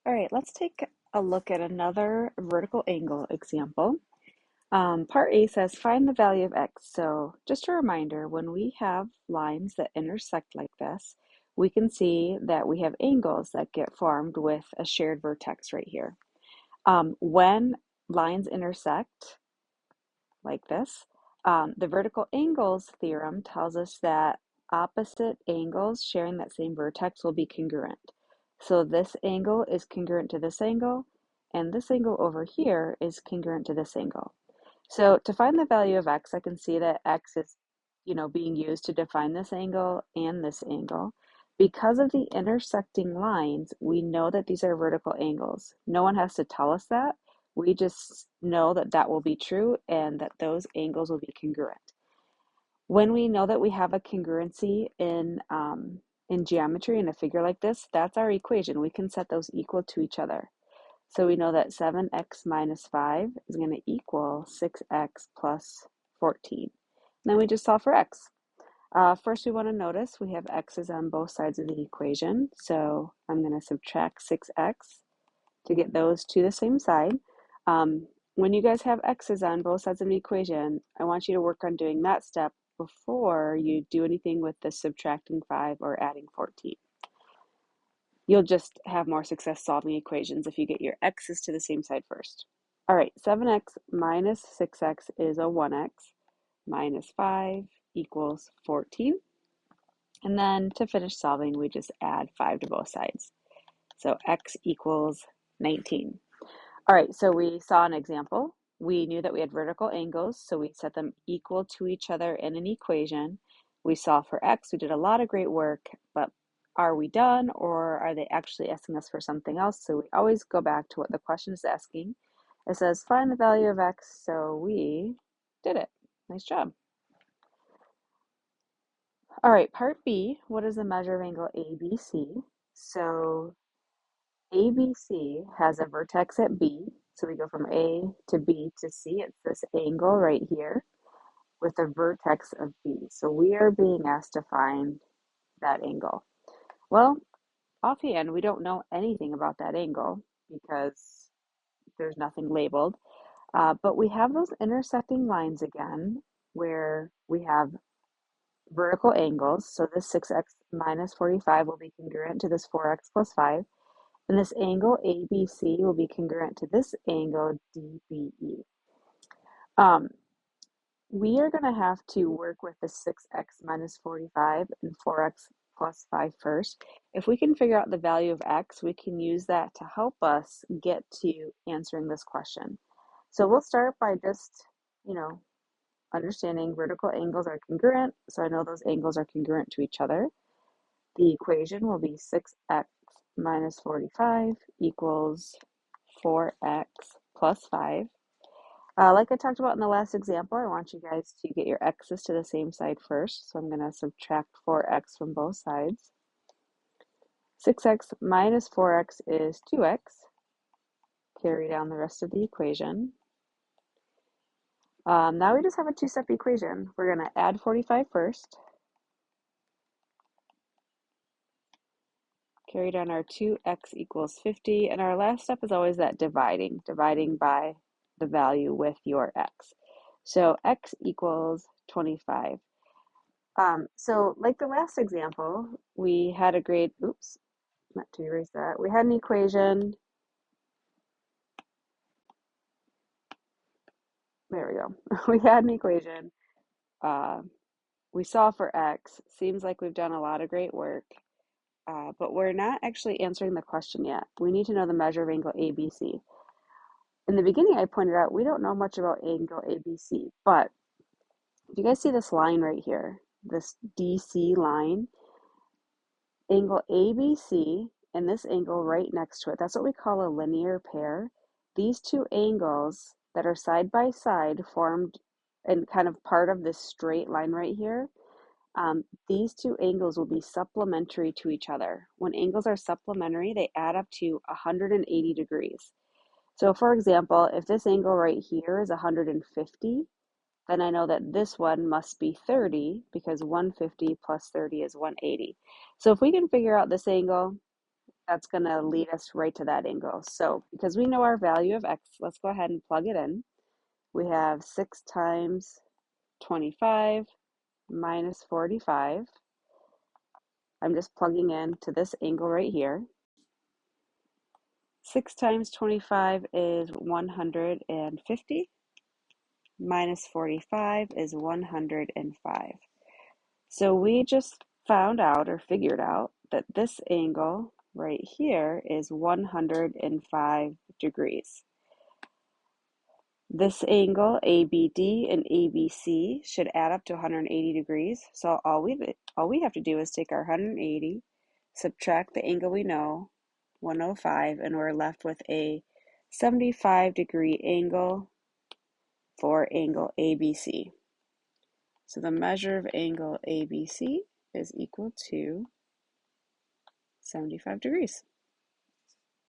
All right, let's take a look at another vertical angle example. Part A says find the value of x. So just a reminder, when we have lines that intersect like this, we can see that we have angles that get formed with a shared vertex right here. When lines intersect like this, the vertical angles theorem tells us that opposite angles sharing that same vertex will be congruent. So this angle is congruent to this angle, and this angle over here is congruent to this angle. So to find the value of x, I can see that x is, being used to define this angle and this angle. Because of the intersecting lines, we know that these are vertical angles. No one has to tell us that. We just know that that will be true and that those angles will be congruent. When we know that we have a congruency in geometry in a figure like this, that's our equation. We can set those equal to each other. So we know that 7x minus 5 is going to equal 6x plus 14. And then we just solve for x. First, we want to notice we have x's on both sides of the equation. So I'm going to subtract 6x to get those to the same side. When you guys have x's on both sides of the equation, I want you to work on doing that step before you do anything with the subtracting 5 or adding 14. You'll just have more success solving equations if you get your x's to the same side first. All right, 7x minus 6x is a 1x, minus 5 equals 14. And then to finish solving, we just add 5 to both sides. So x equals 19. All right, so we saw an example. We knew that we had vertical angles, so we set them equal to each other in an equation. We solved for x. We did a lot of great work, but are we done, or are they actually asking us for something else? So we always go back to what the question is asking. It says find the value of x, so we did it. Nice job. All right, part B, what is the measure of angle ABC? So ABC has a vertex at B, so we go from A to B to C. It's this angle right here with a vertex of B. So we are being asked to find that angle. Well, offhand, we don't know anything about that angle because there's nothing labeled. But we have those intersecting lines again where we have vertical angles. So this 6x minus 45 will be congruent to this 4x plus 5. And this angle ABC will be congruent to this angle DBE. We are going to have to work with the 6x minus 45 and 4x plus 5 first. If we can figure out the value of x, we can use that to help us get to answering this question. So we'll start by just, understanding vertical angles are congruent. So I know those angles are congruent to each other. The equation will be 6x minus 45 equals 4x plus 5. Like I talked about in the last example, I want you guys to get your x's to the same side first. So I'm going to subtract 4x from both sides. 6x minus 4x is 2x. Carry down the rest of the equation. Now we just have a two-step equation. We're going to add 45 first. Carry down our 2x equals 50. And our last step is always that dividing by the value with your x. So x equals 25. So like the last example, we had a grade, oops, not to erase that. We had an equation. There we go. We had an equation. We solved for x. Seems like we've done a lot of great work, but we're not actually answering the question yet. We need to know the measure of angle ABC. In the beginning, I pointed out we don't know much about angle ABC, but if you guys see this line right here, this DC line, angle ABC and this angle right next to it, that's what we call a linear pair. These two angles that are side by side formed and kind of part of this straight line right here, these two angles will be supplementary to each other. When angles are supplementary, they add up to 180 degrees. So for example, if this angle right here is 150, then I know that this one must be 30 because 150 plus 30 is 180. So if we can figure out this angle, that's going to lead us right to that angle. So because we know our value of x, let's go ahead and plug it in. We have 6 times 25 minus 45. I'm just plugging in to this angle right here. 6 times 25 is 150, minus 45 is 105. So we just found out or figured out that this angle right here is 105 degrees. This angle, ABD and ABC, should add up to 180 degrees. So all we have to do is take our 180, subtract the angle we know, 105, and we're left with a 75-degree angle for angle ABC. So the measure of angle ABC is equal to 75 degrees.